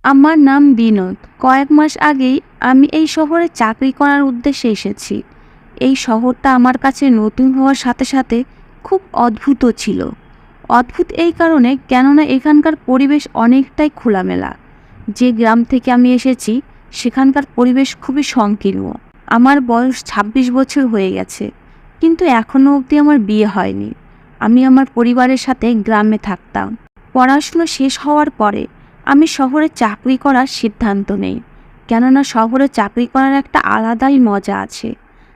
আমার নাম বিনোদ। কয়েক মাস আগেই আমি এই শহরে চাকরি করার উদ্দেশ্যে এসেছি। এই শহরটা আমার কাছে নতুন হওয়ার সাথে সাথে খুব অদ্ভুতও ছিল। অদ্ভুত এই কারণে কেননা এখানকার পরিবেশ অনেকটাই খোলামেলা। যে গ্রাম থেকে আমি এসেছি সেখানকার পরিবেশ খুবই সংকীর্ণ। আমার বয়স ২৬ বছর হয়ে গেছে, কিন্তু এখনও অবধি আমার বিয়ে হয়নি। আমি আমার পরিবারের সাথে গ্রামে থাকতাম। পড়াশুনো শেষ হওয়ার পরে আমি শহরে চাকরি করার সিদ্ধান্ত নেই, কেননা শহরে চাকরি করার একটা আলাদাই মজা আছে।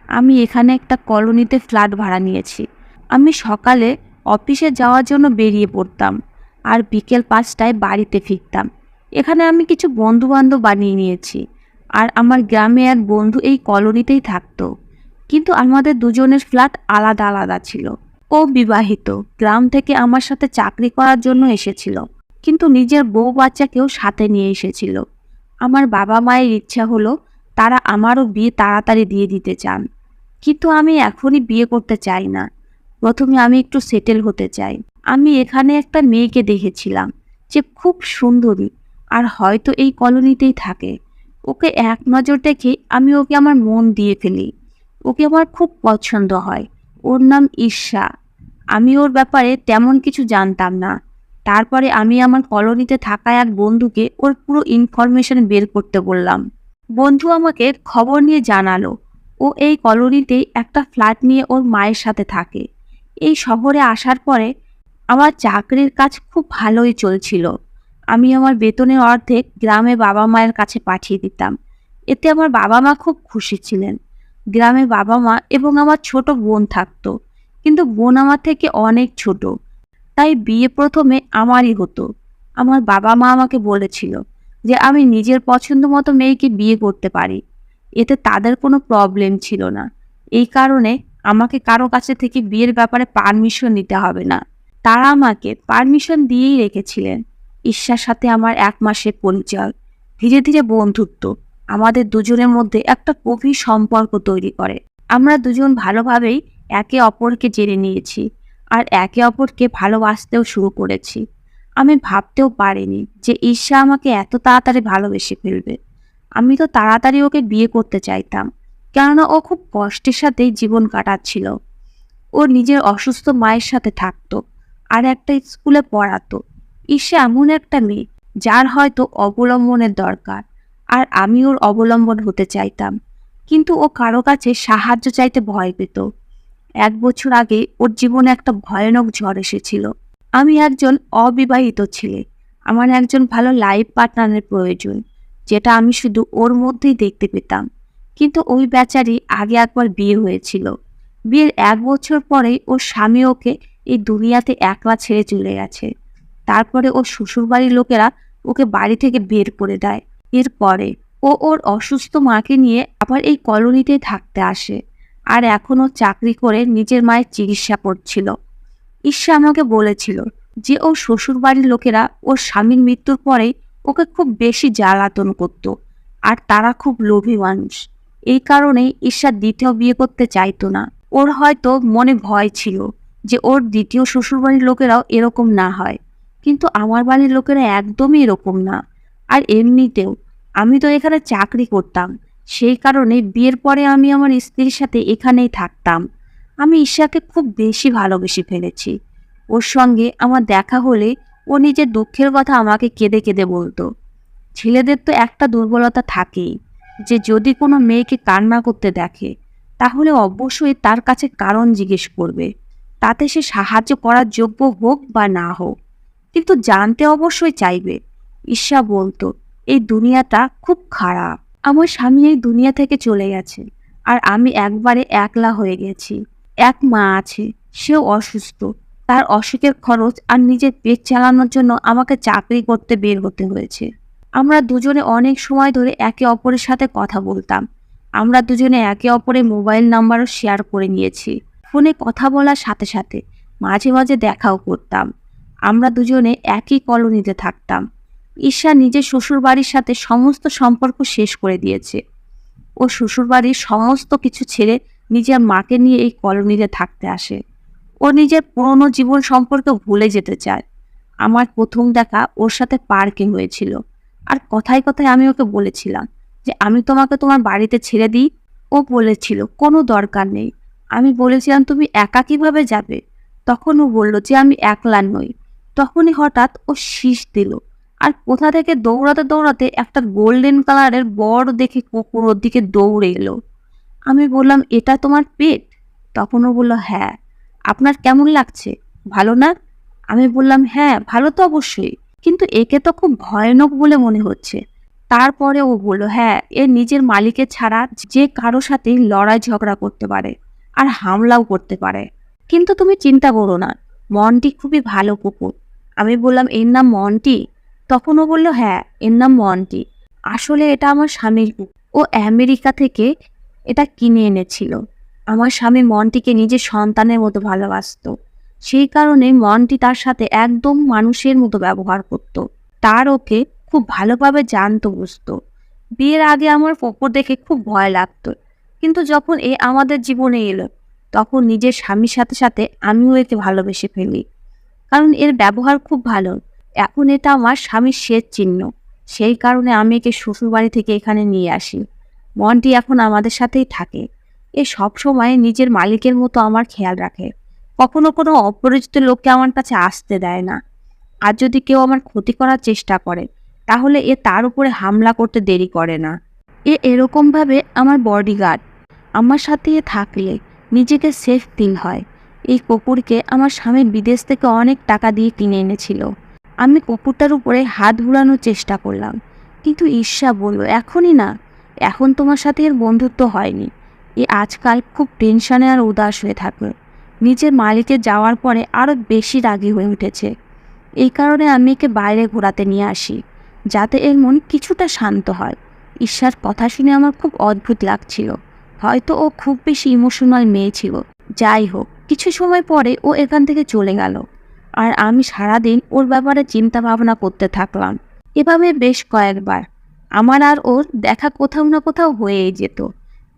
আমি এখানে একটা কলোনিতে ফ্ল্যাট ভাড়া নিয়েছি। আমি সকালে অফিসে যাওয়ার জন্য বেরিয়ে পড়তাম, আর বিকেল ৫টায় বাড়িতে ফিরতাম। এখানে আমি কিছু বন্ধুবান্ধব বানিয়ে নিয়েছি, আর আমার গ্রামে এক বন্ধু এই কলোনিতেই থাকতো। কিন্তু আমাদের দুজনের ফ্ল্যাট আলাদা আলাদা ছিল। ও বিবাহিত, গ্রাম থেকে আমার সাথে চাকরি করার জন্য এসেছিল, কিন্তু নিজের বউ বাচ্চাকেও সাথে নিয়ে এসেছিল। আমার বাবা মায়ের ইচ্ছা হলো তারা আমারও বিয়ে তাড়াতাড়ি দিয়ে দিতে চান, কিন্তু আমি এখনই বিয়ে করতে চাই না। প্রথমে আমি একটু সেটেল হতে চাই। আমি এখানে একটা মেয়েকে দেখেছিলাম যে খুব সুন্দরী, আর হয়তো এই কলোনিতেই থাকে। ওকে এক নজর দেখে আমি ওকে আমার মন দিয়ে ফেলি। ওকে আমার খুব পছন্দ হয়। ওর নাম ঈর্ষা। আমি ওর ব্যাপারে তেমন কিছু জানতাম না। তারপরে আমি আমার কলোনিতে থাকা এক বন্ধুকে ওর পুরো ইনফরমেশন বের করতে বললাম। বন্ধু আমাকে খবর নিয়ে জানালো ও এই কলোনিতেই একটা ফ্ল্যাট নিয়ে ওর মায়ের সাথে থাকে। এই শহরে আসার পরে আমার চাকরির কাজ খুব ভালোই চলছিল। আমি আমার বেতনের অর্ধেক গ্রামে বাবা মায়ের কাছে পাঠিয়ে দিতাম। এতে আমার বাবা মা খুব খুশি ছিলেন। গ্রামে বাবা মা এবং আমার ছোট বোন থাকতো, কিন্তু বোন আমার থেকে অনেক ছোট, তাই বিয়ে প্রথমে আমারই হতো। আমার বাবা মা আমাকে বলেছিল যে আমি নিজের পছন্দ মতো মেয়েকে বিয়ে করতে পারি। এতে তাদের কোনো প্রবলেম ছিল না। এই কারণে আমাকে কারো কাছে থেকে বিয়ের ব্যাপারে পারমিশন নিতে হবে না। তারা আমাকে পারমিশন দিয়েই রেখেছিলেন। ঈর্ষার সাথে আমার ১ মাসের পরিচয়, ধীরে ধীরে বন্ধুত্ব আমাদের দুজনের মধ্যে একটা গভীর সম্পর্ক তৈরি করে। আমরা দুজন ভালোভাবেই একে অপরকে জেনে নিয়েছি, আর একে অপরকে ভালোবাসতেও শুরু করেছি। আমি ভাবতেও পারিনি যে ঈর্ষা আমাকে এত তাড়াতাড়ি ভালোবেসে ফেলবে। আমি তো তাড়াতাড়ি ওকে বিয়ে করতে চাইতাম, কেননা ও খুব কষ্টের সাথেই জীবন কাটাচ্ছিল। ও নিজের অসুস্থ মায়ের সাথে থাকতো, আর একটা স্কুলে পড়াতো। ঈর্ষা এমন একটা মেয়ে যার হয়তো অবলম্বনের দরকার, আর আমি ওর অবলম্বন হতে চাইতাম। কিন্তু ও কারো কাছে সাহায্য চাইতে ভয় পেত। ১ বছর আগে ওর জীবনে একটা ভয়ানক ঝড় এসেছিল। আমি একজন অবিবাহিত ছেলে। আমার একজন ভালো লাইফ পার্টনারের প্রয়োজন, যেটা আমি শুধু ওর মধ্যেই দেখতে পেতাম। কিন্তু ওই বেচারি আগে একবার বিয়ে হয়েছিল। বিয়ের ১ বছর পরেই ওর স্বামী ওকে এই দুনিয়াতে একলা ছেড়ে চলে গেছে। তারপরে ওর শ্বশুরবাড়ির লোকেরা ওকে বাড়ি থেকে বের করে দেয়। এরপরে ও ওর অসুস্থ মাকে নিয়ে আবার এই কলোনিতেই থাকতে আসে, আর এখনও চাকরি করে নিজের মায়ের চিকিৎসা করছিল। ঈর্ষা আমাকে বলেছিল যে ওর শ্বশুরবাড়ির লোকেরা ওর স্বামীর মৃত্যুর পরেই ওকে খুব বেশি জ্বালাতন করত, আর তারা খুব লোভী মানুষ। এই কারণেই ঈর্ষা দ্বিতীয় বিয়ে করতে চাইতো না। ওর হয়তো মনে ভয় ছিল যে ওর দ্বিতীয় শ্বশুরবাড়ির লোকেরাও এরকম না হয়, কিন্তু আমার বাড়ির লোকেরা একদমই এরকম না। আর এমনিতেও আমি তো এখানে চাকরি করতাম, সেই কারণে বিয়ের পরে আমি আমার স্ত্রীর সাথে এখানেই থাকতাম। আমি ঈর্ষাকে খুব বেশি ভালোবেসে ফেলেছি। ওর সঙ্গে আমার দেখা হলে ও নিজের দুঃখের কথা আমাকে কেঁদে কেঁদে বলতো। ছেলেদের তো একটা দুর্বলতা থাকেই, যে যদি কোনো মেয়েকে কান্না করতে দেখে তাহলে অবশ্যই তার কাছে কারণ জিজ্ঞেস করবে, তাতে সে সাহায্য করার যোগ্য হোক বা না হোক, কিন্তু জানতে অবশ্যই চাইবে। ঈর্ষা বলতো এই দুনিয়াটা খুব খারাপ। আমার স্বামী এই দুনিয়া থেকে চলে গেছে, আর আমি একবারে একলা হয়ে গেছি। এক মা আছে, সেও অসুস্থ। তার অসুখের খরচ আর নিজের পেট চালানোর জন্য আমাকে চাকরি করতে বের হতে হয়েছে। আমরা দুজনে অনেক সময় ধরে একে অপরের সাথে কথা বলতাম। আমরা দুজনে একে অপরের মোবাইল নাম্বারও শেয়ার করে নিয়েছি। ফোনে কথা বলার সাথে সাথে মাঝে মাঝে দেখাও করতাম। আমরা দুজনে একই কলোনিতে থাকতাম। ঈর্ষা নিজের শ্বশুরবাড়ির সাথে সমস্ত সম্পর্ক শেষ করে দিয়েছে। ও শ্বশুরবাড়ির সমস্ত কিছু ছেড়ে নিজের মাকে নিয়ে এই কলোনিতে থাকতে আসে। ও নিজের পুরনো জীবন সম্পর্কে ভুলে যেতে চায়। আমার প্রথম দেখা ওর সাথে পার্কে হয়েছিল। আর কথায় কথায় আমি ওকে বলেছিলাম যে আমি তোমাকে তোমার বাড়িতে ছেড়ে দিই। ও বলেছিল কোনো দরকার নেই। আমি বলেছিলাম তুমি একা কিভাবে যাবে? তখন ও বলল যে আমি একলা নই। তখনই হঠাৎ ও শীষ দিল, আর কোথা থেকে দৌড়াতে দৌড়াতে একটা গোল্ডেন কালারের বড় দেখে কুকুর ওর দিকে দৌড়ে এলো। আমি বললাম, এটা তোমার পেট? তখন ও বলল, হ্যাঁ। আপনার কেমন লাগছে? ভালো না? আমি বললাম, হ্যাঁ ভালো তো অবশ্যই, কিন্তু একে তো খুব ভয়ানক বলে মনে হচ্ছে। তারপরে ও বলল, হ্যাঁ, এ নিজের মালিকের ছাড়া যে কারো সাথেই লড়াই ঝগড়া করতে পারে আর হামলাও করতে পারে। কিন্তু তুমি চিন্তা করো না, মন্টি খুবই ভালো কুকুর। আমি বললাম, এর নাম মন্টি? তখন ও বলল, হ্যাঁ, এর নাম মন্টি। আসলে এটা আমার স্বামীর কুকুর। ও আমেরিকা থেকে এটা কিনে এনেছিল। আমার স্বামী মন্টিকে নিজের সন্তানের মতো ভালোবাসতো। সেই কারণে মন্টি তার সাথে একদম মানুষের মতো ব্যবহার করত। তার ওকে খুব ভালোভাবে জানতো, বুঝতো। বিয়ের আগে আমার কুকুর দেখে খুব ভয় লাগতো, কিন্তু যখন এ আমাদের জীবনে এলো তখন নিজের স্বামীর সাথে সাথে আমিও একে ভালোবেসে ফেলি, কারণ এর ব্যবহার খুব ভালো। এখন এটা আমার স্বামীর শেষ চিহ্ন। সেই কারণে আমি একে শ্বশুরবাড়ি থেকে এখানে নিয়ে আসি। মন্টি এখন আমাদের সাথেই থাকে। এ সব সময় নিজের মালিকের মতো আমার খেয়াল রাখে। কখনো কোনো অপরিচিত লোককে আমার কাছে আসতে দেয় না। আর যদি কেউ আমার ক্ষতি করার চেষ্টা করে তাহলে এ তার উপরে হামলা করতে দেরি করে না। এরকমভাবে আমার বডিগার্ড। আমার সাথে এ থাকলে নিজেকে সেফ ফিল হয়। এই কুকুরকে আমার স্বামী বিদেশ থেকে অনেক টাকা দিয়ে কিনে এনেছিল। আমি কুকুরটার উপরে হাত বুলানোর চেষ্টা করলাম, কিন্তু ঈর্ষা বলল, এখনই না, এখন তোমার সাথে এর বন্ধুত্ব হয়নি। এ আজকাল খুব টেনশনে আর উদাস হয়ে থাকে। নিজের মালিকের যাওয়ার পরে আরও বেশি রাগী হয়ে উঠেছে। এই কারণে আমি একে বাইরে ঘোরাতে নিয়ে আসি, যাতে এর মন কিছুটা শান্ত হয়। ঈর্ষার কথা শুনে আমার খুব অদ্ভুত লাগছিল। হয়তো ও খুব বেশি ইমোশনাল মেয়ে ছিল। যাই হোক, কিছু সময় পরে ও এখান থেকে চলে গেল, আর আমি সারাদিন ওর ব্যাপারে চিন্তা ভাবনা করতে থাকলাম। এভাবে বেশ কয়েকবার আমার আর ওর দেখা কোথাও না কোথাও হয়েই যেত।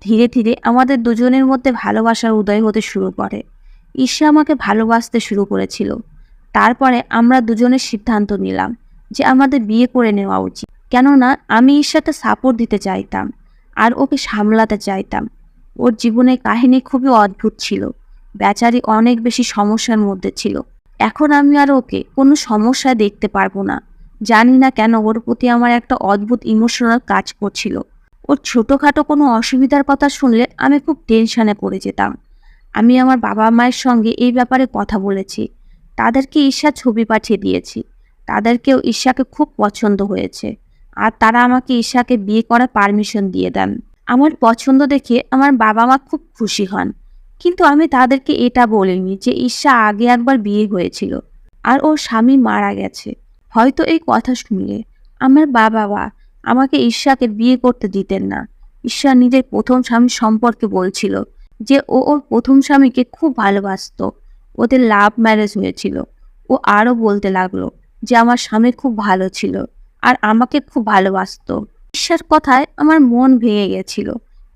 ধীরে ধীরে আমাদের দুজনের মধ্যে ভালোবাসার উদয় হতে শুরু করে। ঈর্ষা আমাকে ভালোবাসতে শুরু করেছিল। তারপরে আমরা দুজনের সিদ্ধান্ত নিলাম যে আমাদের বিয়ে করে নেওয়া উচিত। কেননা আমি ঈর্ষাকে সাপোর্ট দিতে চাইতাম আর ওকে সামলাতে চাইতাম। ওর জীবনের কাহিনী খুবই অদ্ভুত ছিল। বেচারি অনেক বেশি সমস্যার মধ্যে ছিল। এখন আমি আর ওকে কোনো সমস্যায় দেখতে পারবো না। জানি না কেন ওর প্রতি আমার একটা অদ্ভুত ইমোশনাল কাজ করছিল। ওর ছোটোখাটো কোনো অসুবিধার কথা শুনলে আমি খুব টেনশনে পড়ে যেতাম। আমি আমার বাবা মায়ের সঙ্গে এই ব্যাপারে কথা বলেছি। তাদেরকে ঈর্ষার ছবি পাঠিয়ে দিয়েছি। তাদেরকেও ঈর্ষাকে খুব পছন্দ হয়েছে, আর তারা আমাকে ঈর্ষাকে বিয়ে করার পারমিশন দিয়ে দেন। আমার পছন্দ দেখে আমার বাবা মা খুব খুশি হন, কিন্তু আমি তাদেরকে এটা বলিনি যে ঈর্ষা আগে একবার বিয়ে হয়েছিল আর ওর স্বামী মারা গেছে। হয়তো এই কথা শুনলে আমার বাবা মা আমাকে ঈর্ষাকে বিয়ে করতে দিতেন না। ঈর্ষা নিজের প্রথম স্বামীর সম্পর্কে বলছিল যে ও ওর প্রথম স্বামীকে খুব ভালোবাসতো। ওদের লাভ ম্যারেজ হয়েছিল। ও আরও বলতে লাগলো যে আমার স্বামী খুব ভালো ছিল আর আমাকে খুব ভালোবাসতো। ঈর্ষার কথায় আমার মন ভেঙে গেছিল,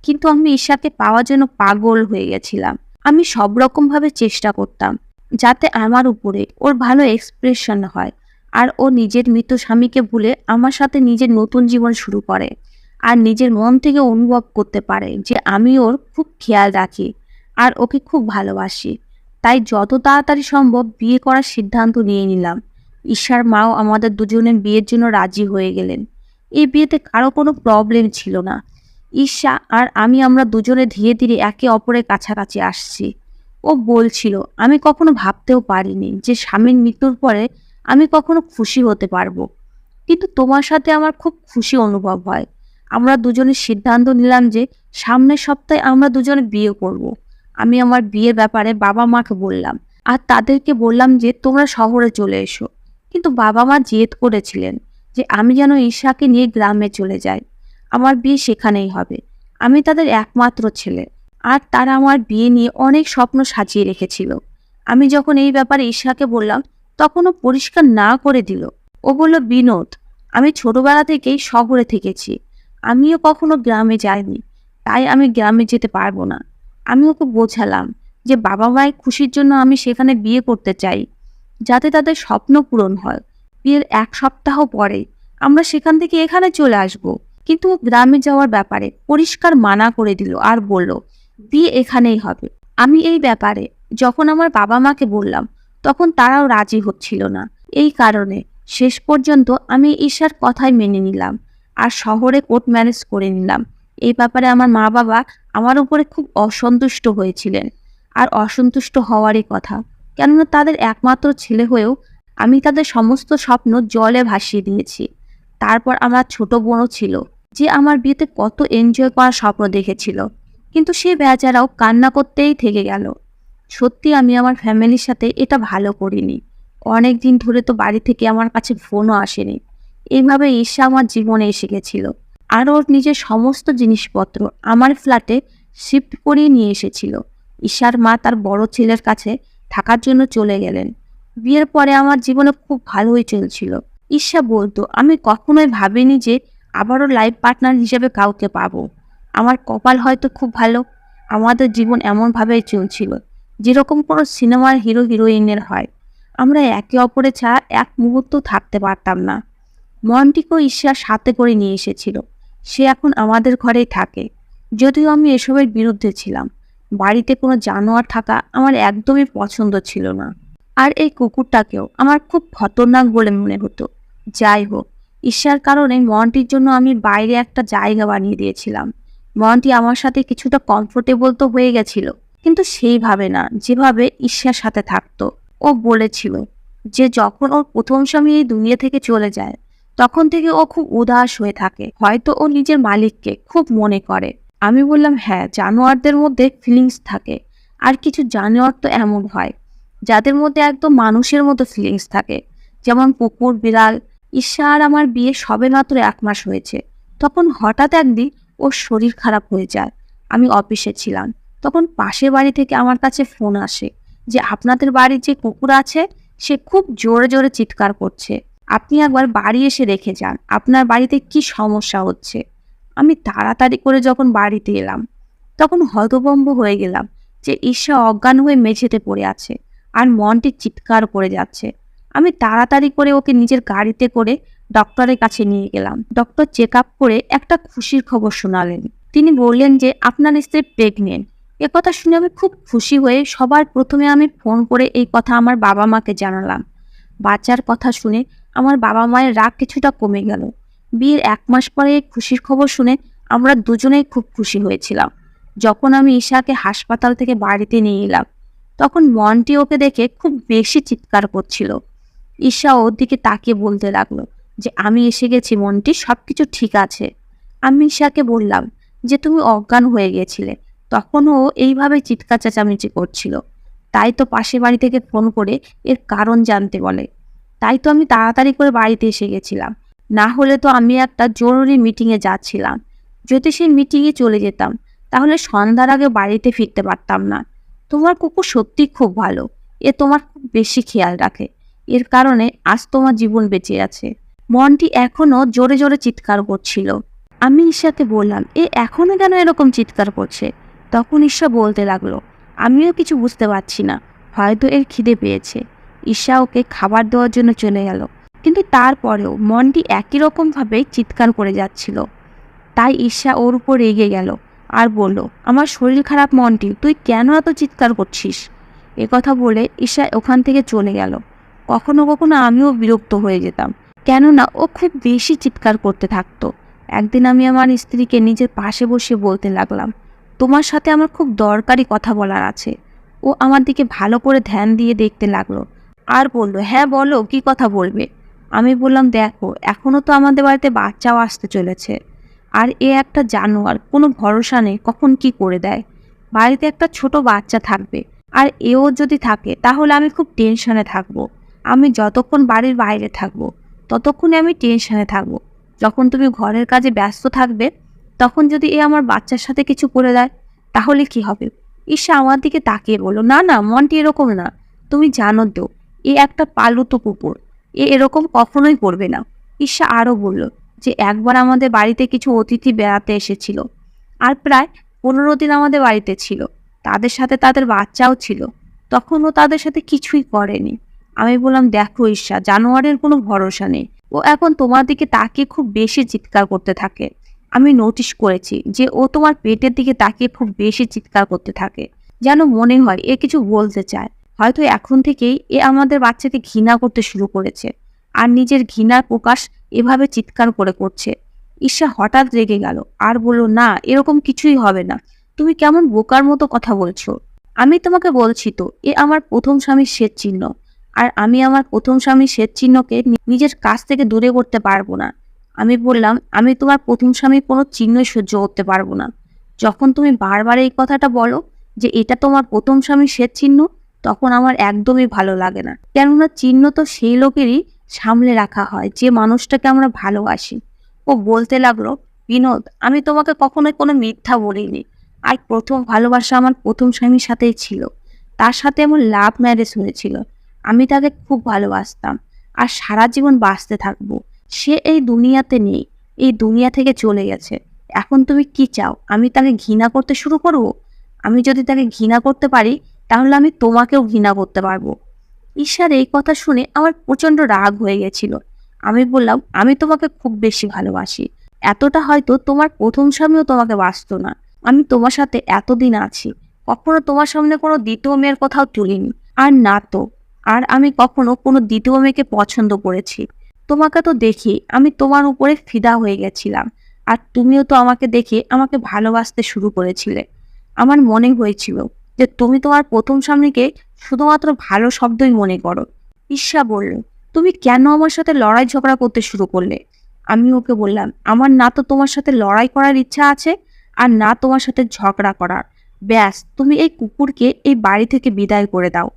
কিন্তু আমি ঈর্ষাকে পাওয়ার জন্য পাগল হয়ে গেছিলাম। আমি সব রকমভাবে চেষ্টা করতাম যাতে আমার উপরে ওর ভালো এক্সপ্রেশন হয়, আর ও নিজের মৃত স্বামীকে ভুলে আমার সাথে নিজের নতুন জীবন শুরু করে, আর নিজের মন থেকে অনুভব করতে পারে যে আমি ওর খুব খেয়াল রাখি আর ওকে খুব ভালোবাসি। তাই যত তাড়াতাড়ি সম্ভব বিয়ে করার সিদ্ধান্ত নিয়ে নিলাম। ঈর্ষার মাও আমাদের দুজনের বিয়ের জন্য রাজি হয়ে গেলেন। এই বিয়েতে কারো কোনো প্রবলেম ছিল না। ঈর্ষা আর আমরা দুজনে ধীরে ধীরে একে অপরের কাছাকাছি আসছি। ও বলছিল, আমি কখনো ভাবতেও পারিনি যে স্বামীর মৃত্যুর পরে আমি কখনো খুশি হতে পারবো, কিন্তু তোমার সাথে আমার খুব খুশি অনুভব হয়। আমরা দুজনে সিদ্ধান্ত নিলাম যে সামনের সপ্তাহে আমরা দুজনে বিয়ে করব। আমি আমার বিয়ের ব্যাপারে বাবা মাকে বললাম, আর তাদেরকে বললাম যে তোমরা শহরে চলে এসো। কিন্তু বাবা মা জেদ করেছিলেন যে আমি যেন ঈর্ষাকে নিয়ে গ্রামে চলে যাই। আমার বিয়ে সেখানেই হবে। আমি তাদের একমাত্র ছেলে, আর তারা আমার বিয়ে নিয়ে অনেক স্বপ্ন সাজিয়ে রেখেছিল। আমি যখন এই ব্যাপারে ঈর্ষাকে বললাম তখন ও পরিষ্কার না করে দিল। ও বলল, বিনোদ, আমি ছোটবেলা থেকেই শহরে থেকেছি, আমিও কখনো গ্রামে যাইনি, তাই আমি গ্রামে যেতে পারবো না। আমি ওকে বোঝালাম যে বাবা মায়ের খুশির জন্য আমি সেখানে বিয়ে করতে চাই, যাতে তাদের স্বপ্ন পূরণ হয়। বিয়ের 1 সপ্তাহ পরে আমরা সেখান থেকে এখানে চলে আসব। কিন্তু ও গ্রামে যাওয়ার ব্যাপারে পরিষ্কার মানা করে দিল আর বলল, বিয়ে এখানেই হবে। আমি এই ব্যাপারে যখন আমার বাবা মাকে বললাম, তখন তারাও রাজি হচ্ছিল না। এই কারণে শেষ পর্যন্ত আমি ঈশার কথাই মেনে নিলাম আর শহরে কোর্ট ম্যারেজ করে নিলাম। এই ব্যাপারে আমার মা বাবা আমার উপরে খুব অসন্তুষ্ট হয়েছিলেন, আর অসন্তুষ্ট হওয়ারই কথা, কেননা তাদের একমাত্র ছেলে হয়েও আমি তাদের সমস্ত স্বপ্ন জলে ভাসিয়ে দিয়েছি। তারপর আমার ছোট বোনও ছিল, যে আমার বিয়েতে কত এনজয় করার স্বপ্ন দেখেছিল, কিন্তু সে বেচারাও কান্না করতেই থেকে গেল। সত্যি আমি আমার ফ্যামিলির সাথে এটা ভালো করিনি। অনেক দিন ধরে তো বাড়ি থেকে আমার কাছে ফোনও আসেনি। এইভাবে ঈশা আমার জীবনে এসে গেছিল, আর ওর নিজের সমস্ত জিনিসপত্র আমার ফ্ল্যাটে শিফট করিয়ে নিয়ে এসেছিল। ঈশার মা তার বড় ছেলের কাছে থাকার জন্য চলে গেলেন। বিয়ের পরে আমার জীবনে খুব ভালোই চলছিল। ঈশা বলতো, আমি কখনোই ভাবিনি যে আবারও লাইফ পার্টনার হিসেবে কাউকে পাবো। আমার কপাল হয়তো খুব ভালো। আমাদের জীবন এমনভাবেই চলছিল যেরকম কোনো সিনেমার হিরো হিরোইনের হয়। আমরা একে অপরে ছাড়া এক মুহূর্ত থাকতে পারতাম না। মন্টিকেও ঈশার সাথে করে নিয়ে এসেছিল। সে এখন আমাদের ঘরেই থাকে। যদিও আমি এসবের বিরুদ্ধে ছিলাম। বাড়িতে কোনো জানোয়ার থাকা আমার একদমই পছন্দ ছিল না। আর এই কুকুরটাকেও আমার খুব খতরনাক বলে মনে হতো। যাই হোক, ঈশার কারণে মন্টির জন্য আমি বাইরে একটা জায়গা বানিয়ে দিয়েছিলাম। মন্টি আমার সাথে কিছুটা কমফোর্টেবল তো হয়ে গেছিল, কিন্তু সেইভাবে না যেভাবে ঈশার সাথে থাকতো। ও বলেছিল যে যখন ওর প্রথম স্বামী এই দুনিয়া থেকে চলে যায়, তখন থেকে ও খুব উদাস হয়ে থাকে, হয়তো ও নিজের মালিককে খুব মনে করে। আমি বললাম, হ্যাঁ, জানোয়ারদের মধ্যে ফিলিংস থাকে। আর কিছু জানোয়ার তো এমন হয় যাদের মধ্যে একদম মানুষের মতো ফিলিংস থাকে, যেমন কুকুর, বিড়াল। ঈশা আর আমার বিয়ে সবে মাত্র 1 মাস হয়েছে, তখন হঠাৎ একদিন ওর শরীর খারাপ হয়ে যায়। আমি অফিসে ছিলাম, তখন পাশের বাড়ি থেকে আমার কাছে ফোন আসে যে আপনাদের বাড়ির যে কুকুর আছে সে খুব জোরে জোরে চিৎকার করছে, আপনি একবার বাড়ি এসে রেখে যান, আপনার বাড়িতে কি সমস্যা হচ্ছে। আমি তাড়াতাড়ি করে যখন বাড়িতে এলাম, তখন হতভম্ব হয়ে গেলাম যে ঈশা অজ্ঞান হয়ে মেঝেতে পড়ে আছে আর মনটি চিৎকার করে যাচ্ছে। আমি তাড়াতাড়ি করে ওকে নিজের গাড়িতে করে ডক্টরের কাছে নিয়ে গেলাম। ডক্টর চেক আপ করে একটা খুশির খবর শোনালেন। তিনি বললেন যে আপনার স্ত্রী প্রেগনেন্ট। কথা শুনে আমি খুব খুশি হয়ে সবার প্রথমে আমি ফোন করে এই কথা আমার বাবা মাকে জানালাম। বাচ্চার কথা শুনে আমার বাবা মায়ের রাগ কিছুটা কমে গেল। বিয়ের 1 মাস পরে এই খুশির খবর শুনে আমরা দুজনেই খুব খুশি হয়েছিলাম। যখন আমি ঈশাকে হাসপাতাল থেকে বাড়িতে নিয়ে এলাম, তখন মন্টি ওকে দেখে খুব বেশি চিৎকার করছিল। ঈশা ওর দিকে তাকিয়ে বলতে লাগলো যে আমি এসে গেছি মন্টি, সবকিছু ঠিক আছে। আমি ঈশাকে বললাম যে তুমি অজ্ঞান হয়ে গিয়েছিলে, তখনও এইভাবে চিৎকার চেঁচামেচি করছিল। তাই তো পাশের বাড়ি থেকে ফোন করে এর কারণ জানতে বলে। তাই তো আমি তাড়াতাড়ি করে বাড়িতে এসে গেছিলাম, না হলে তো আমি একটা জরুরি মিটিংয়ে যাচ্ছিলাম। যদি সেই মিটিংয়ে চলে যেতাম তাহলে সন্ধ্যার আগে বাড়িতে ফিরতে পারতাম না। তোমার কুকুর সত্যি খুব ভালো, এ তোমার খুব বেশি খেয়াল রাখে, এর কারণে আজ তোমার জীবন বেঁচে আছে। মনটি এখনো জোরে জোরে চিৎকার করছিল। আমি ঈশাকে বললাম, এ এখনো কেন এরকম চিৎকার করছে? তখন ঈশা বলতে লাগলো, আমিও কিছু বুঝতে পারছি না, হয়তো এর খিদে পেয়েছে। ঈশা ওকে খাবার দেওয়ার জন্য চলে গেল, কিন্তু তারপরেও মনটি একই রকমভাবে চিৎকার করে যাচ্ছিল। তাই ঈশা ওর উপর রেগে গেল আর বলল, আমার শরীর খারাপ মন্টি, তুই কেন এত চিৎকার করছিস? কথা বলে ঈশা ওখান থেকে চলে গেল। কখনো কখনো আমিও বিরক্ত হয়ে যেতাম, কেননা ও খুব বেশি চিৎকার করতে থাকতো। একদিন আমি আমার স্ত্রীকে নিজের পাশে বসে বলতে লাগলাম, তোমার সাথে আমার খুব দরকারি কথা বলার আছে। ও আমার দিকে ভালো করে ধ্যান দিয়ে দেখতে লাগলো আর বলল, হ্যাঁ বলো, কি কথা বলবে? আমি বললাম, দেখো, এখনো তো আমাদের বাড়িতে বাচ্চাও আসতে চলেছে, আর এ একটা জানোয়ার, কোনো ভরসা নেই কখন কি করে দেয়। বাড়িতে একটা ছোট বাচ্চা থাকবে, আর এও যদি থাকে তাহলে আমি খুব টেনশনে থাকবো। আমি যতক্ষণ বাড়ির বাইরে থাকবো ততক্ষণে আমি টেনশনে থাকবো। যখন তুমি ঘরের কাজে ব্যস্ত থাকবে, তখন যদি এ আমার বাচ্চার সাথে কিছু করে দেয় তাহলে কি হবে? ঈশা আমার দিকে তাকিয়ে বলল, না না মনটি, এরকম না, তুমি জানো তো এ একটা পালতু কুকুর, এরকম কখনোই করবে না। ঈশা আরও বলল যে একবার আমাদের বাড়িতে কিছু অতিথি বেড়াতে এসেছিল, আর প্রায় 15 দিন আমাদের বাড়িতে ছিল। তাদের সাথে তাদের বাচ্চাও ছিল, তখনও তাদের সাথে কিছুই করেনি। আমি বললাম, দেখো ঈশা, জানোয়ারের কোনো ভরসা নেই, ও এখন তোমার দিকে তাকিয়ে খুব বেশি চিৎকার করতে থাকে। আমি নোটিস করেছি যে ও তোমার পেটের দিকে তাকিয়ে খুব বেশি চিৎকার করতে থাকে, যেন মনে হয় এ কিছু বলতে চায়। হয়তো এখন থেকেই এ আমাদের বাচ্চাকে ঘৃণা করতে শুরু করেছে, আর নিজের ঘৃণার প্রকাশ এভাবে চিৎকার করে করছে। ঈর্ষা হঠাৎ রেগে গেল আর বলল, না, এরকম কিছুই হবে না। তুমি কেমন বোকার মতো কথা বলছো? আমি তোমাকে বলছি তো, এ আমার প্রথম স্বামীর শ্বেত চিহ্ন, আর আমি আমার প্রথম স্বামীর শ্বেত চিহ্নকে নিজের কাছ থেকে দূরে করতে পারবো না। আমি বললাম, আমি তোমার প্রথম স্বামীর কোনো চিহ্নই সহ্য করতে পারবো না। যখন তুমি বারবার এই কথাটা বলো যে এটা তোমার প্রথম স্বামীর শ্বেত চিহ্ন, তখন আমার একদমই ভালো লাগে না। কেননা চিহ্ন তো সেই লোকেরই সামলে রাখা হয় যে মানুষটাকে আমরা ভালোবাসি। ও বলতে লাগলো, বিনোদ, আমি তোমাকে কখনোই কোনো মিথ্যা বলিনি। আর প্রথম ভালোবাসা আমার প্রথম স্বামীর সাথেই ছিল। তার সাথে আমার লাভ ম্যারেজ হয়েছিল। আমি তাকে খুব ভালোবাসতাম আর সারা জীবন বাঁচতে থাকবো। সে এই দুনিয়াতে নেই, এই দুনিয়া থেকে চলে গেছে। এখন তুমি কি চাও, আমি তাকে ঘৃণা করতে শুরু করব? আমি যদি তাকে ঘৃণা করতে পারি, তাহলে আমি তোমাকেও ঘৃণা করতে পারবো। ঈশার এই কথা শুনে আমার প্রচন্ড রাগ হয়ে গেছিল। আমি বললাম, আমি তোমাকে খুব বেশি ভালোবাসি, এতটা হয়তো তোমার প্রথম স্বামীও তোমাকে বাসতো না। আমি তোমার সাথে এতদিন আছি, কখনো তোমার সামনে কোনো দ্বিতীয় মেয়ের কথাও তুলিনি। আর না তো, আর আমি কখনো কোনো দ্বিতীয় মেয়েকে পছন্দ করেছি? তোমাকে তো দেখি আমি তোমার উপরে ফিদা হয়ে গেছিলাম, আর তুমিও তো আমাকে দেখে আমাকে ভালোবাসতে শুরু করেছিলে। আমার মনে হয়েছিল যে তুমি তোমার প্রথম স্বামীকে শুধুমাত্র ভালো শব্দই মনে করো। ঈর্ষা বলল, তুমি কেন আমার সাথে লড়াই ঝগড়া করতে শুরু করলে? আমি ওকে বললাম, আমার না তো তোমার সাথে লড়াই করার ইচ্ছা আছে, আর না তোমার সাথে ঝগড়া করার। ব্যাস, তুমি এই কুকুরকে এই বাড়ি থেকে বিদায় করে দাও।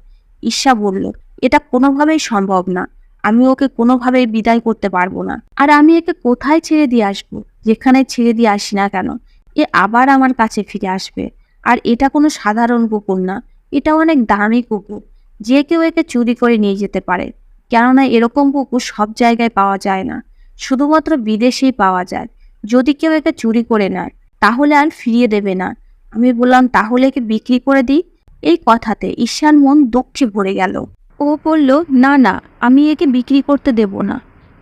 ঈর্ষা বলল, এটা কোনোভাবেই সম্ভব না। আমি ওকে কোনোভাবেই বিদায় করতে পারবো না। আর আমি একে কোথায় ছেড়ে দিয়ে আসবো? যেখানে ছেড়ে দিয়ে আসি না কেন, এ আবার আমার কাছে ফিরে আসবে। আর এটা কোনো সাধারণ কুকুর না, এটা অনেক দামি কুকুর। যে কেউ একে চুরি করে নিয়ে যেতে পারে। কেননা এরকম কুকুর সব জায়গায় পাওয়া যায় না, শুধুমাত্র বিদেশেই পাওয়া যায়। যদি কেউ একে চুরি করে নেয়, তাহলে আর ফিরিয়ে দেবে না। আমি বললাম, তাহলে একে বিক্রি করে দিই। এই কথাতে ঈশান মন দুঃখে ভরে গেল। ও বলল, না না, আমি একে বিক্রি করতে দেব না।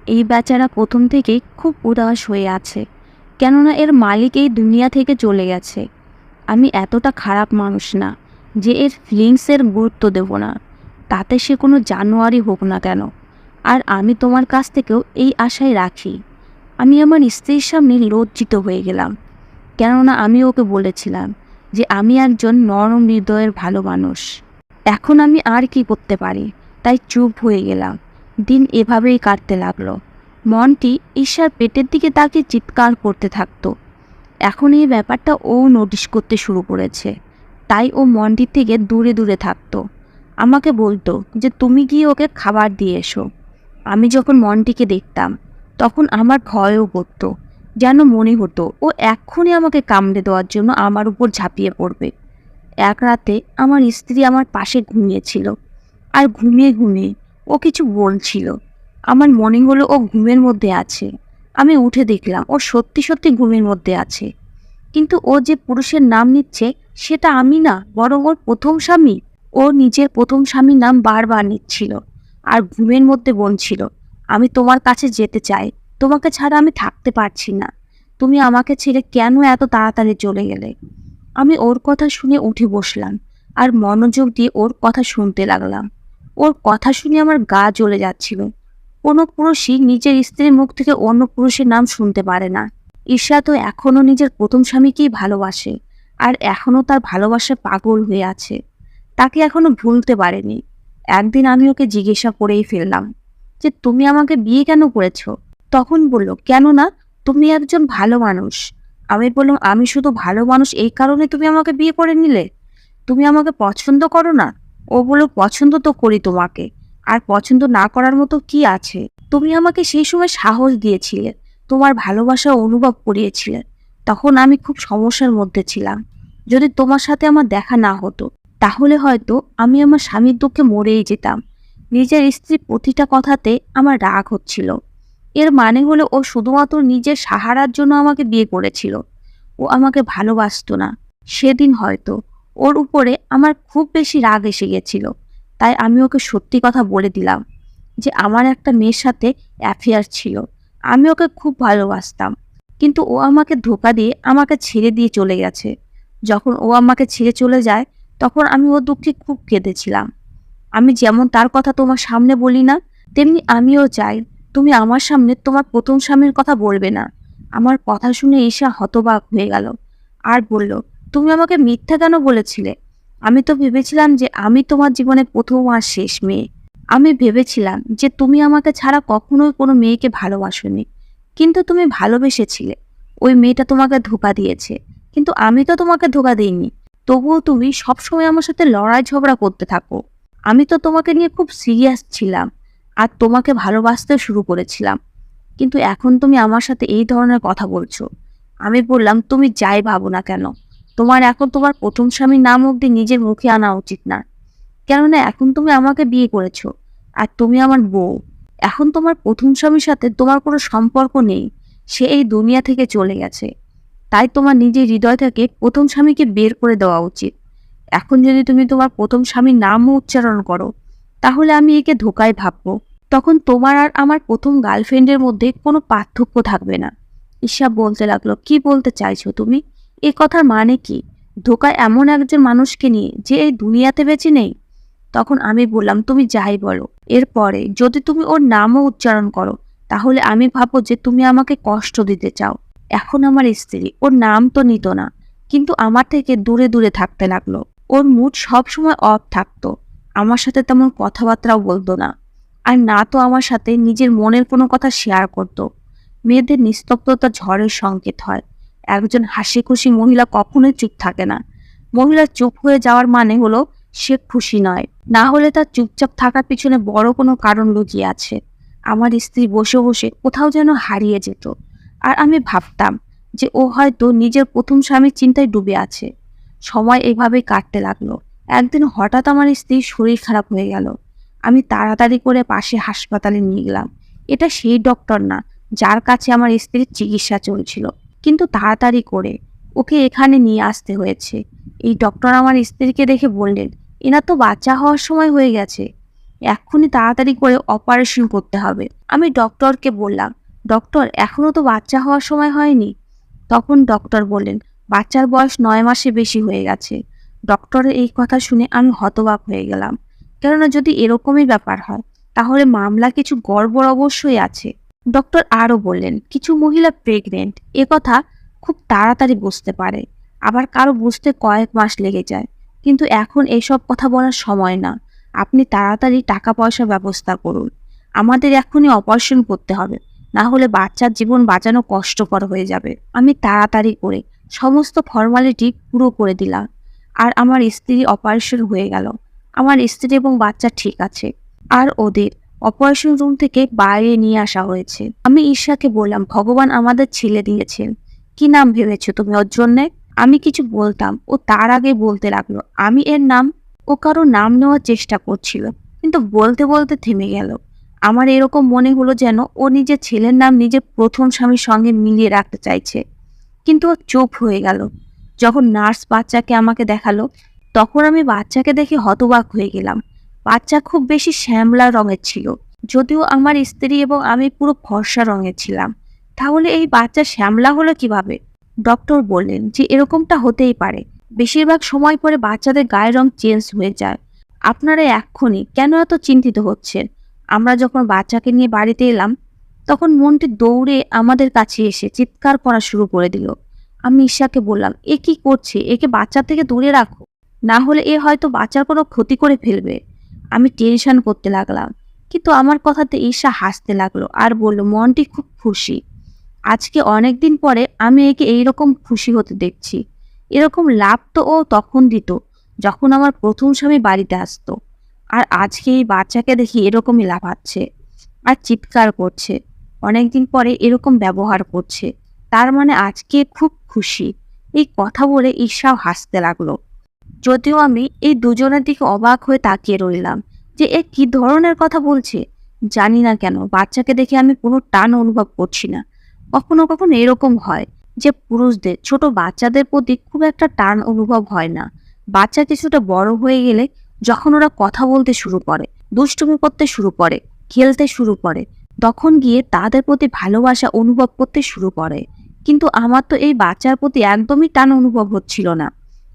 এই বেচারা প্রথম থেকেই খুব উদাস হয়ে আছে, কেননা এর মালিক এই দুনিয়া থেকে চলে গেছে। আমি এতটা খারাপ মানুষ না যে এর ফিলিংসের গুরুত্ব দেব না, তাতে সে কোনো জানোয়ারই হোক না কেন। আর আমি তোমার কাছ থেকেও এই আশাই রাখি। আমি আমার স্ত্রীর সামনে লজ্জিত হয়ে গেলাম, কেননা আমি ওকে বলেছিলাম যে আমি একজন নরম হৃদয়ের ভালো মানুষ। এখন আমি আর কি করতে পারি? তাই চুপ হয়ে গেলাম। দিন এভাবেই কাটতে লাগলো। মনটি ঈশার পেটের দিকে তাকিয়ে চিৎকার করতে থাকতো। এখন এই ব্যাপারটা ও নোটিশ করতে শুরু করেছে, তাই ও মনটির থেকে দূরে দূরে থাকতো। আমাকে বলতো যে তুমি গিয়ে ওকে খাবার দিয়ে এসো। আমি যখন মনটিকে দেখতাম, তখন আমার ভয়ও করতো, যেন মনে হতো ও এক্ষুনি আমাকে কামড়ে দেওয়ার জন্য আমার উপর ঝাঁপিয়ে পড়বে। এক রাতে আমার স্ত্রী আমার পাশে ঘুমিয়েছিল, আর ঘুমিয়ে ঘুমিয়ে ও কিছু বলছিল। আমার মনে হলো ও ঘুমের মধ্যে আছে। আমি উঠে দেখলাম ও সত্যি সত্যি ঘুমের মধ্যে আছে। কিন্তু ও যে পুরুষের নাম নিচ্ছে, সেটা আমি না, বরং ওর প্রথম স্বামী। ও নিজের প্রথম স্বামীর নাম বারবার নিচ্ছিল, আর ঘুমের মধ্যে বলছিল, আমি তোমার কাছে যেতে চাই, তোমাকে ছাড়া আমি থাকতে পারছি না। তুমি আমাকে ছেড়ে কেন এত তাড়াতাড়ি চলে গেলে? আমি ওর কথা শুনে উঠে বসলাম আর মনোযোগ দিয়ে ওর কথা শুনতে লাগলাম। ওর কথা শুনে আমার গা জ্বলে যাচ্ছিল। কোনো পুরুষই নিজের স্ত্রীর মুখ থেকে অন্য পুরুষের নাম শুনতে পারে না। ঈর্ষা তো এখনো নিজের প্রথম স্বামীকেই ভালোবাসে, আর এখনো তার ভালোবাসা পাগল হয়ে আছে। তাকে এখনো ভুলতে পারেনি। একদিন আমি ওকে জিজ্ঞাসা করেই ফেললাম যে তুমি আমাকে বিয়ে কেন করেছো? তখন বলল, কেন না, তুমি একজন ভালো মানুষ। আমি বললাম, আমি শুধু ভালো মানুষ এই কারণে তুমি আমাকে বিয়ে করে নিলে? তুমি আমাকে পছন্দ করো না? ও বলল, পছন্দ তো করি তোমাকে, আর পছন্দ না করার মতো কি আছে? তুমি আমাকে সেই সময় সাহস দিয়েছিলে, তোমার ভালোবাসা অনুভব করিয়েছিলে। তখন আমি খুব সমস্যার মধ্যে ছিলাম। যদি তোমার সাথে আমার দেখা না হতো, তাহলে হয়তো আমি আমার স্বামীর দুঃখে মরেই যেতাম। নিজের স্ত্রীর প্রতিটা কথাতে আমার রাগ হচ্ছিল। এর মানে হলো ও শুধুমাত্র নিজের সাহারার জন্য আমাকে বিয়ে করেছিল। ও আমাকে ভালোবাসতো না। সেদিন হয়তো ওর উপরে আমার খুব বেশি রাগ এসে গেছিল, তাই আমি ওকে সত্যি কথা বলে দিলাম। যে আমার একটা মেয়ের সাথে অ্যাফেয়ার ছিল। আমি ওকে খুব ভালোবাসতাম, কিন্তু ও আমাকে ধোঁকা দিয়ে আমাকে ছেড়ে দিয়ে চলে গেছে। যখন ও আমাকে ছেড়ে চলে যায়, তখন আমি ওর দুঃখে খুব কেঁদেছিলাম। আমি যেমন তার কথা তোমার সামনে বলি না, তেমনি আমিও চাই তুমি আমার সামনে তোমার প্রথম স্বামীর কথা বলবে না। আমার কথা শুনে ঈশা হতবাক হয়ে গেল আর বলল, তুমি আমাকে মিথ্যা কেন বলেছিলে? আমি তো ভেবেছিলাম যে আমি তোমার জীবনে প্রথম আর শেষ মেয়ে। আমি ভেবেছিলাম যে তুমি আমাকে ছাড়া কখনোই কোনো মেয়েকে ভালোবাসোনি, কিন্তু তুমি ভালোবেসেছিলে। ওই মেয়েটা তোমাকে ধোঁকা দিয়েছে, কিন্তু আমি তো তোমাকে ধোঁকা দিইনি। তবুও তুমি সবসময় আমার সাথে লড়াই ঝগড়া করতে থাকো। আমি তো তোমাকে নিয়ে খুব সিরিয়াস ছিলাম আর তোমাকে ভালোবাসতে শুরু করেছিলাম, কিন্তু এখন তুমি আমার সাথে এই ধরনের কথা বলছো। আমি বললাম, তুমি যাই ভাবো না কেন, তোমার এখন তোমার প্রথম স্বামীর নাম অব্দি নিজের মুখে আনা উচিত না। কেননা এখন তুমি আমাকে বিয়ে করেছো আর তুমি আমার বউ। এখন তোমার প্রথম স্বামীর সাথে তোমার কোনো সম্পর্ক নেই, সে এই দুনিয়া থেকে চলে গেছে। তাই তোমার নিজের হৃদয় থেকে প্রথম স্বামীকে বের করে দেওয়া উচিত। এখন যদি তুমি তোমার প্রথম স্বামীর নামও উচ্চারণ করো, তাহলে আমি একে ধোঁকায় ভাববো। তখন তোমার আর আমার প্রথম গার্লফ্রেন্ডের মধ্যে কোনো পার্থক্য থাকবে না। ঈশা বলতে লাগলো, কি বলতে চাইছো তুমি? এ কথার মানে কি? ধোঁকায় এমন একজন মানুষকে নিয়ে যে এই দুনিয়াতে বেঁচে নেই? তখন আমি বললাম, তুমি যাই বলো, এরপরে যদি তুমি ওর নামও উচ্চারণ করো, তাহলে আমি ভাববো যে তুমি আমাকে কষ্ট দিতে চাও। এখন আমার স্ত্রী ওর নাম তো নিত না, কিন্তু আমার থেকে দূরে দূরে থাকতে লাগলো। ওর মুড সবসময় অফ থাকতো, আমার সাথে তেমন কথাবার্তাও বলতো না, আর না তো আমার সাথে নিজের মনের কোনো কথা শেয়ার করতো। মেয়েদের নিস্তব্ধতা ঝড়ের সংকেত হয়। একজন হাসি খুশি মহিলা কখনোই চুপ থাকে না। মহিলা চুপ হয়ে যাওয়ার মানে হলো সে খুশি নয়, না হলে তার চুপচাপ থাকার পিছনে বড় কোনো কারণ লুকিয়ে আছে। আমার স্ত্রী বসে বসে কোথাও যেন হারিয়ে যেত, আর আমি ভাবতাম যে ও হয়তো নিজের প্রথম স্বামীর চিন্তায় ডুবে আছে। সময় এভাবেই কাটতে লাগলো। একদিন হঠাৎ আমার স্ত্রীর শরীর খারাপ হয়ে গেল। আমি তাড়াতাড়ি করে পাশে হাসপাতালে নিয়ে গেলাম। এটা সেই ডক্টর না যার কাছে আমার স্ত্রীর চিকিৎসা চলছিল, কিন্তু তাড়াতাড়ি করে ওকে এখানে নিয়ে আসতে হয়েছে। এই ডক্টর আমার স্ত্রীকে দেখে বললেন, এনার তো বাচ্চা হওয়ার সময় হয়ে গেছে, এক্ষুনি তাড়াতাড়ি করে অপারেশন করতে হবে। আমি ডক্টরকে বললাম, ডক্টর এখনো তো বাচ্চা হওয়ার সময় হয়নি। তখন ডক্টর বললেন, বাচ্চার বয়স 9 মাসে বেশি হয়ে গেছে। ডক্টরের এই কথা শুনে আমি হতবাক হয়ে গেলাম, কেননা যদি এরকমই ব্যাপার হয়, তাহলে মামলা কিছু গড়বড় অবশ্যই আছে। ডক্টর আরও বললেন, কিছু মহিলা প্রেগনেন্ট এ কথা খুব তাড়াতাড়ি বুঝতে পারে, আবার কারো বুঝতে কয়েক মাস লেগে যায়। কিন্তু এখন এইসব কথা বলার সময় না, আপনি তাড়াতাড়ি টাকা পয়সার ব্যবস্থা করুন। আমাদের এখনই অপারেশন করতে হবে, না হলে বাচ্চার জীবন বাঁচানো কষ্টকর হয়ে যাবে। আমি তাড়াতাড়ি করে সমস্ত ফর্মালিটি পুরো করে দিলাম, আর আমার স্ত্রী অপারেশন হয়ে গেল। আমার স্ত্রী এবং বাচ্চা ঠিক আছে, আর ওদের অপারেশন রুম থেকে বাইরে নিয়ে আসা হয়েছে। আমি ঈশাকে বললাম, ভগবান আমাদের ছেলে দিয়েছেন, কি নাম ভেবেছো তুমি ওর জন্যে? আমি কিছু বলতাম, ও তার আগে বলতে লাগলো আমি এর নাম। ও কারো নাম নেওয়ার চেষ্টা করছিল, কিন্তু বলতে বলতে থেমে গেল। আমার এরকম মনে হলো যেন ও নিজের ছেলের নাম নিজের প্রথম স্বামীর সঙ্গে মিলিয়ে রাখতে চাইছে। কিন্তু ও চুপ হয়ে গেল। যখন নার্স বাচ্চাকে আমাকে দেখালো, তখন আমি বাচ্চাকে দেখে হতবাক হয়ে গেলাম। বাচ্চা খুব বেশি শ্যামলা রঙের ছিল, যদিও আমার স্ত্রী এবং আমি পুরো ফর্সা রঙের ছিলাম। তাহলে এই বাচ্চা শ্যামলা হলো কিভাবে? ডক্টর বললেন যে এরকমটা হতেই পারে, বেশিরভাগ সময় পরে বাচ্চাদের গায়ের রং চেঞ্জ হয়ে যায়। আপনারা এক্ষুনি কেন এত চিন্তিত হচ্ছেন? আমরা যখন বাচ্চাকে নিয়ে বাড়িতে এলাম, তখন মনটি দৌড়ে আমাদের কাছে এসে চিৎকার করা শুরু করে দিল। আমি ঈশাকে বললাম, এ কি করছে? একে বাচ্চা থেকে দূরে রাখো, না হলে এ হয়তো বাচ্চার কোনো ক্ষতি করে ফেলবে। আমি টেনশন করতে লাগলাম, কিন্তু আমার কথাতে ঈশা হাসতে লাগলো আর বলল, মনটি খুব খুশি। আজকে অনেক দিন পরে আমি একে এইরকম খুশি হতে দেখছি। এরকম লাভ তো ও তখন দিত যখন আমার প্রথম স্বামী বাড়িতে আসতো, আর আজকে এই বাচ্চাকে দেখি এরকমই লাফাচ্ছে আর চিৎকার করছে। অনেকদিন পরে এরকম ব্যবহার করছে, তার মানে আজকে খুব খুশি। এই কথা বলে ঈশাও হাসতে লাগলো। যদিও আমি এই দুজনের দিকে অবাক হয়ে তাকিয়ে রইলাম যে এ কি ধরনের কথা বলছে। জানি না কেন বাচ্চাকে দেখে আমি কোনো টান অনুভব করছি না। কখনো কখনো এরকম হয় যে পুরুষদের ছোট বাচ্চাদের প্রতি খুব একটা টান অনুভব হয় না। বাচ্চা কিছুটা বড় হয়ে গেলে যখন ওরা কথা বলতে শুরু করে, দুষ্টুমি করতে শুরু করে, খেলতে শুরু করে, তখন গিয়ে তাদের প্রতি ভালোবাসা অনুভব করতে শুরু করে। কিন্তু আমার তো এই বাচ্চার প্রতি একদমই টান অনুভব হচ্ছিল না,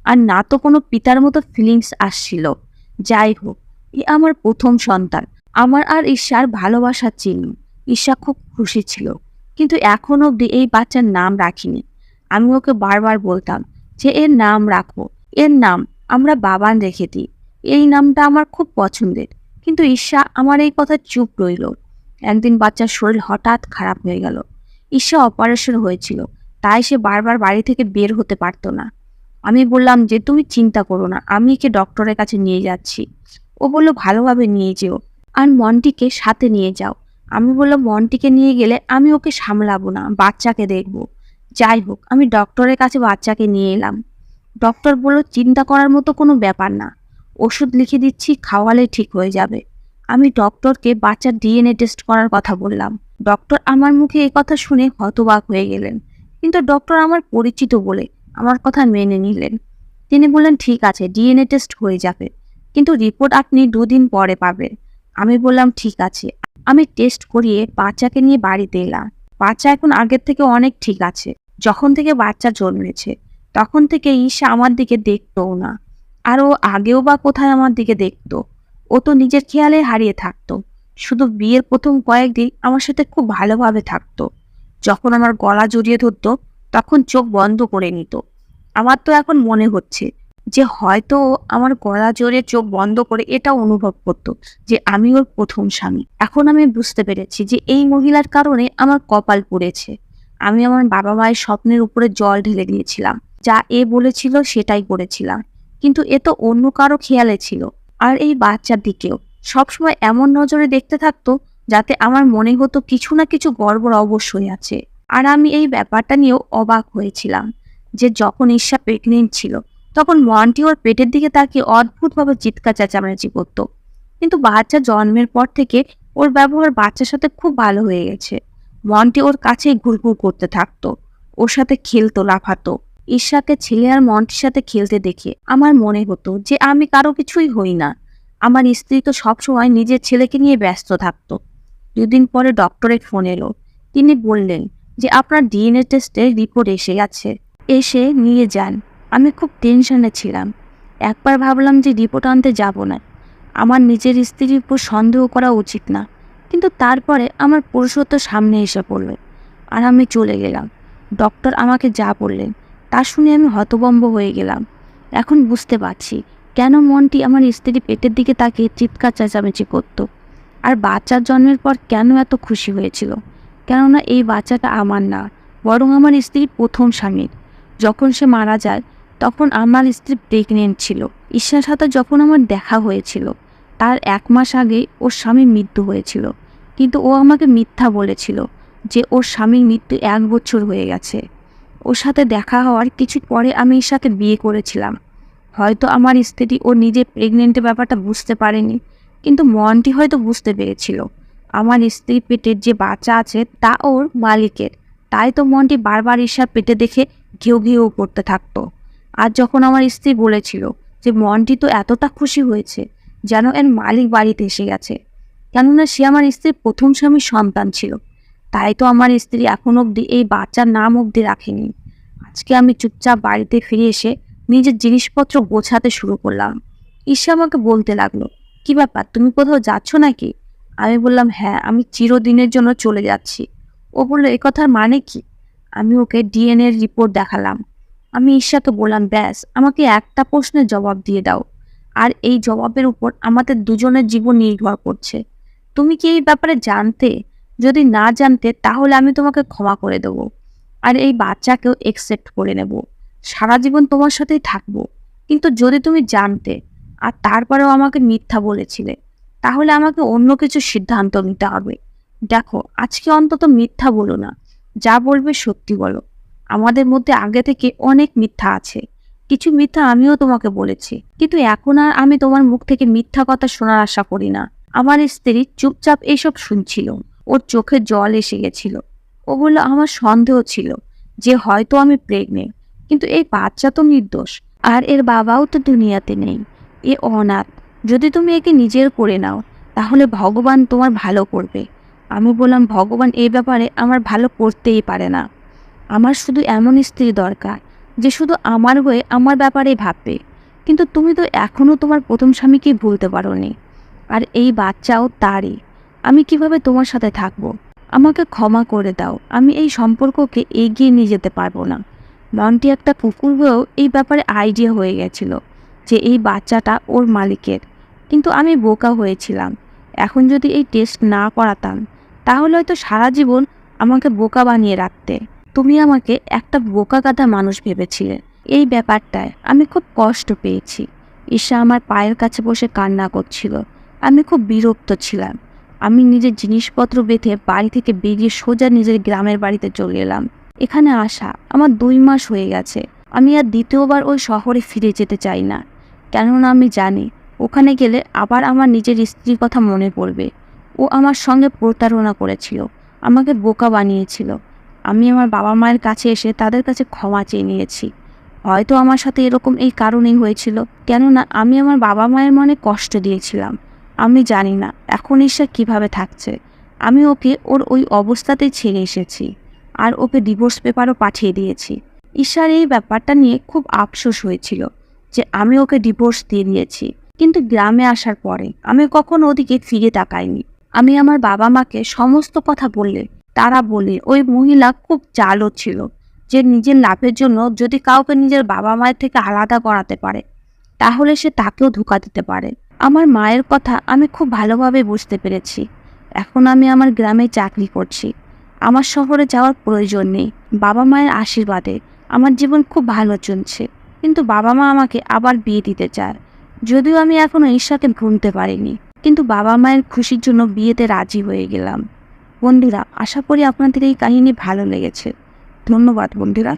আর না তো কোনো পিতার মতো ফিলিংস আসছিল। যাই হোক, এ আমার প্রথম সন্তান, আমার আর ঈর্ষার ভালোবাসার চিহ্ন। ঈর্ষা খুব খুশি ছিল, কিন্তু এখন অবধি এই বাচ্চার নাম রাখিনি। আমি ওকে বারবার বলতাম যে এর নাম রাখো, এর নাম আমরা বাবান রেখে দিই, এই নামটা আমার খুব পছন্দের। কিন্তু ঈর্ষা আমার এই কথা চুপ রইল। একদিন বাচ্চার শরীর হঠাৎ খারাপ হয়ে গেল। ঈর্ষা অপারেশন হয়েছিল, তাই সে বারবার বাড়ি থেকে বের হতে পারতো না। আমি বললাম যে তুমি চিন্তা করো না, আমি একে ডক্টরের কাছে নিয়ে যাচ্ছি। ও বলল ভালোভাবে নিয়ে যেও, আর মন্টিকে সাথে নিয়ে যাও। আমি বললাম মন্টিকে নিয়ে গেলে আমি ওকে সামলাবো না, বাচ্চাকে দেখবো। যাই হোক, আমি ডক্টরের কাছে বাচ্চাকে নিয়ে এলাম। ডক্টর বলল চিন্তা করার মতো কোনো ব্যাপার না, ওষুধ লিখে দিচ্ছি, খাওয়ালে ঠিক হয়ে যাবে। আমি ডক্টরকে বাচ্চার ডিএনএ টেস্ট করার কথা বললাম। ডক্টর আমার মুখে এই কথা শুনে হতবাক হয়ে গেলেন, কিন্তু ডক্টর আমার পরিচিত বলে আমার কথা মেনে নিলেন। তিনি বললেন ঠিক আছে, ডিএনএ টেস্ট হয়ে যাবে, কিন্তু রিপোর্ট আপনি 2 দিন পরে পাবেন। আমি বললাম ঠিক আছে। আমি টেস্ট করিয়ে বাচ্চাকে নিয়ে বাড়িতে এলাম। বাচ্চা এখন আগের থেকে অনেক ঠিক আছে। যখন থেকে বাচ্চা জন্মেছে তখন থেকে ঈশা আমার দিকে দেখতোও না। আর ও আগেও বা কোথায় আমার দিকে দেখতো? ও তো নিজের খেয়ালে হারিয়ে থাকতো। শুধু বিয়ের প্রথম কয়েকদিন আমার সাথে খুব ভালোভাবে থাকতো। যখন আমার গলা জড়িয়ে ধরতো তখন চোখ বন্ধ করে নিত। আমার তো এখন মনে হচ্ছে যে হয়তো ও আমার গলা জড়িয়ে চোখ বন্ধ করে এটা অনুভব করতো যে আমি ওর প্রথম স্বামী। এখন আমি বুঝতে পেরেছি যে এই মহিলার কারণে আমার কপাল পুড়েছে। আমি আমার বাবা মায়ের স্বপ্নের উপরে জল ঢেলে দিয়েছিলাম। যা এ বলেছিল সেটাই করেছিলাম, কিন্তু এ তো অন্য কারো খেয়ালে ছিল। আর এই বাচ্চার দিকেও সবসময় এমন নজরে দেখতে থাকতো যাতে আমার মনে হতো কিছু না কিছু গড়বড় অবশ্যই আছে। আর আমি এই ব্যাপারটা নিয়েও অবাক হয়েছিলাম যে যখন ঈর্ষা প্রেগনেন্ট ছিল তখন মন্টি ওর পেটের দিকে তাকিয়ে অদ্ভুতভাবে চিৎকার চেঁচামেচি করতো। কিন্তু বাচ্চা জন্মের পর থেকে ওর ব্যবহার বাচ্চার সাথে খুব ভালো হয়ে গেছে। মন্টি ওর কাছেই ঘুরঘুর করতে থাকতো, ওর সাথে খেলতো, লাফাতো। ঈর্ষাকে ছেলে আর মন্টির সাথে খেলতে দেখে আমার মনে হতো যে আমি কারো কিছুই হই না। আমার স্ত্রী তো সবসময় নিজের ছেলেকে নিয়ে ব্যস্ত থাকতো। 2 দিন পরে ডক্টরের ফোন এলো। তিনি বললেন যে আপনার ডিএনএ টেস্টের রিপোর্ট এসে গেছে, এসে নিয়ে যান। আমি খুব টেনশনে ছিলাম। একবার ভাবলাম যে রিপোর্ট আনতে যাব না, আমার নিজের স্ত্রীর উপর সন্দেহ করা উচিত না। কিন্তু তারপরে আমার পুরুষত্ব সামনে এসে পড়ল, আর আমি চলে গেলাম। ডক্টর আমাকে যা বললেন তা শুনে আমি হতভম্ব হয়ে গেলাম। এখন বুঝতে পারছি কেন মনটি আমার স্ত্রী পেটের দিকে তাকিয়ে চিৎকার চেঁচামেচি করতো, আর বাচ্চার জন্মের পর কেন এত খুশি হয়েছিল। কেননা এই বাচ্চাটা আমার না, বরং আমার স্ত্রীর প্রথম স্বামীর। যখন সে মারা যায় তখন আমার স্ত্রী প্রেগনেন্ট ছিল। ঈর্ষার সাথে যখন আমার দেখা হয়েছিল তার 1 মাস আগে ওর স্বামীর মৃত্যু হয়েছিল, কিন্তু ও আমাকে মিথ্যা বলেছিল যে ওর স্বামীর মৃত্যু 1 বছর হয়ে গেছে। ওর সাথে দেখা হওয়ার কিছু পরে আমি ঈর্ষাকে বিয়ে করেছিলাম। হয়তো আমার স্ত্রী ওর নিজের প্রেগনেন্টের ব্যাপারটা বুঝতে পারেনি, কিন্তু মনটি হয়তো বুঝতে পেরেছিল। আমার স্ত্রীর পেটের যে বাচ্চা আছে তা ওর মালিকের, তাই তো মনটি বারবার ঈর্ষার পেটে দেখে ঘেউ ঘেউ করতে থাকতো। আর যখন আমার স্ত্রী বলেছিল যে মনটি তো এতটা খুশি হয়েছে যেন এর মালিক বাড়িতে এসে গেছে, কেননা সে আমার স্ত্রীর প্রথম স্বামীর সন্তান ছিল, তাই তো আমার স্ত্রী এখন অবধি এই বাচ্চার নাম অবধি রাখেনি। আজকে আমি চুপচাপ বাড়িতে ফিরে এসে নিজের জিনিসপত্র গোছাতে শুরু করলাম। ঈর্ষা আমাকে বলতে লাগলো, কি ব্যাপার, তুমি কোথাও যাচ্ছ নাকি? আমি বললাম হ্যাঁ, আমি চিরদিনের জন্য চলে যাচ্ছি। ও বললো এ কথার মানে কি? আমি ওকে ডিএনএ রিপোর্ট দেখালাম। আমি ঈর্ষাকে বললাম ব্যাস, আমাকে একটা প্রশ্নের জবাব দিয়ে দাও, আর এই জবাবের উপর আমাদের দুজনের জীবন নির্ভর করছে। তুমি কি এই ব্যাপারে জানতে? যদি না জানতে তাহলে আমি তোমাকে ক্ষমা করে দেবো, আর এই বাচ্চাকেও একসেপ্ট করে নেব, সারা জীবন তোমার সাথেই থাকবো। কিন্তু যদি তুমি জানতে আর তারপরেও আমাকে মিথ্যা বলেছিলে, তাহলে আমাকে অন্য কিছু সিদ্ধান্ত নিতে হবে। দেখো, আজকে অন্তত মিথ্যা বলো না, যা বলবে সত্যি বলো। আমাদের মধ্যে আগে থেকে অনেক মিথ্যা আছে, কিছু মিথ্যা আমিও তোমাকে বলেছি, কিন্তু এখন আর আমি তোমার মুখ থেকে মিথ্যা কথা শোনার আশা করি না। আমার স্ত্রী চুপচাপ এইসব শুনছিল, ওর চোখে জল এসে গেছিল। ও বলল আমার সন্দেহ ছিল যে হয়তো আমি প্রেগনেন্ট, কিন্তু এই বাচ্চা তো নির্দোষ, আর এর বাবাও তো দুনিয়াতে নেই, এ অনাথ। যদি তুমি একে নিজের করে নাও তাহলে ভগবান তোমার ভালো করবে। আমি বললাম, ভগবান এই ব্যাপারে আমার ভালো করতেই পারে না। আমার শুধু এমন স্ত্রী দরকার যে শুধু আমার হয়ে আমার ব্যাপারেই ভাববে। কিন্তু তুমি তো এখনও তোমার প্রথম স্বামীকেই ভুলতে পারোনি, আর এই বাচ্চাও তারই। আমি কিভাবে তোমার সাথে থাকবো? আমাকে ক্ষমা করে দাও, আমি এই সম্পর্ককে এগিয়ে নিয়ে যেতে পারবো না। মন্টি একটা কুকুর হয়েও এই ব্যাপারে আইডিয়া হয়ে গেছিল যে এই বাচ্চাটা ওর মালিকের। কিন্তু আমি বোকা হয়েছিলাম। এখন যদি এই টেস্ট না করাতাম তাহলে হয়তো সারা জীবন আমাকে বোকা বানিয়ে রাখতে। তুমি আমাকে একটা বোকা গাধা মানুষ ভেবেছিলে। এই ব্যাপারটায় আমি খুব কষ্ট পেয়েছি। ঈশা আমার পায়ের কাছে বসে কান্না করছিল। আমি খুব বিরক্ত ছিলাম। আমি নিজের জিনিসপত্র বেঁধে বাড়ি থেকে বেরিয়ে সোজা নিজের গ্রামের বাড়িতে চলে এলাম। এখানে আসা আমার 2 মাস হয়ে গেছে। আমি আর দ্বিতীয়বার ওই শহরে ফিরে যেতে চাই না, কেননা আমি জানি ওখানে গেলে আবার আমার নিজের স্ত্রীর কথা মনে পড়বে। ও আমার সঙ্গে প্রতারণা করেছিল, আমাকে বোকা বানিয়েছিল। আমি আমার বাবা মায়ের কাছে এসে তাদের কাছে ক্ষমা চেয়ে নিয়েছি। হয়তো আমার সাথে এরকম এই কারণেই হয়েছিল, কেননা আমি আমার বাবা মায়ের মনে কষ্ট দিয়েছিলাম। আমি জানি না এখন ঈশা কীভাবে থাকছে। আমি ওকে ওর ওই অবস্থাতেই ছেড়ে এসেছি, আর ওকে ডিভোর্স পেপারও পাঠিয়ে দিয়েছি। ঈশার এই ব্যাপারটা নিয়ে খুব আফসোস হয়েছিল যে আমি ওকে ডিভোর্স দিয়ে দিয়েছি। কিন্তু গ্রামে আসার পরে আমি কখনো ওদিকে ফিরে তাকাইনি। আমি আমার বাবা মাকে সমস্ত কথা বললে তারা বলে ওই মহিলা খুব চালক ছিল, যে নিজের লাভের জন্য যদি কাউকে নিজের বাবা মায়ের থেকে আলাদা করাতে পারে তাহলে সে তাকেও ধোঁকা দিতে পারে। আমার মায়ের কথা আমি খুব ভালোভাবে বুঝতে পেরেছি। এখন আমি আমার গ্রামে চাকরি করছি। আমার শহরে যাওয়ার প্রয়োজন নেই। বাবা মায়ের আশীর্বাদে আমার জীবন খুব ভালো চলছে। কিন্তু বাবা মা আমাকে আবার বিয়ে দিতে চায়। যদিও আমি এখনো ঈশাকে ভুলতে পারিনি, কিন্তু বাবা মায়ের খুশির জন্য বিয়েতে রাজি হয়ে গেলাম। বন্ধুরা, আশা করি আপনাদের এই কাহিনী ভালো লেগেছে। ধন্যবাদ বন্ধুরা।